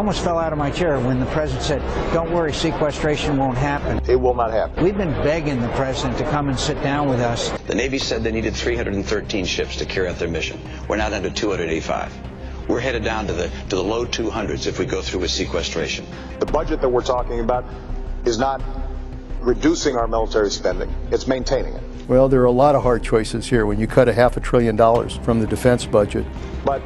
almost fell out of my chair when the president said, don't worry, sequestration won't happen. It will not happen. We've been begging the president to come and sit down with us. The Navy said they needed 313 ships to carry out their mission. We're now down to 285. We're headed down to the low 200s if we go through with sequestration. The budget that we're talking about is not reducing our military spending, it's maintaining it. Well, there are a lot of hard choices here when you cut $500 billion from the defense budget. But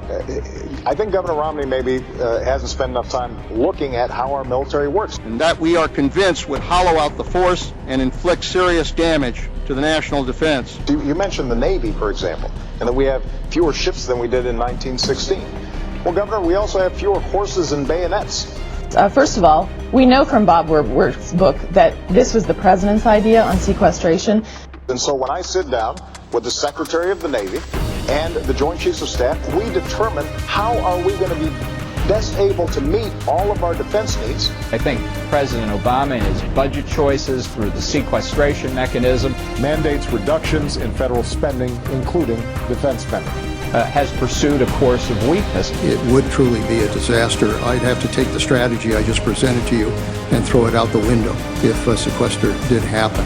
I think Governor Romney maybe hasn't spent enough time looking at how our military works. And that we are convinced would hollow out the force and inflict serious damage to the national defense. You mentioned the Navy, for example, and that we have fewer ships than we did in 1916. Well, Governor, we also have fewer horses and bayonets. First of all, we know from Bob Woodward's book that this was the president's idea on sequestration. And so when I sit down with the Secretary of the Navy and the Joint Chiefs of Staff, we determine how are we going to be best able to meet all of our defense needs. I think President Obama and his budget choices through the sequestration mechanism mandates reductions in federal spending, including defense spending. Has pursued a course of weakness. It would truly be a disaster. I'd have to take the strategy I just presented to you and throw it out the window if a sequester did happen.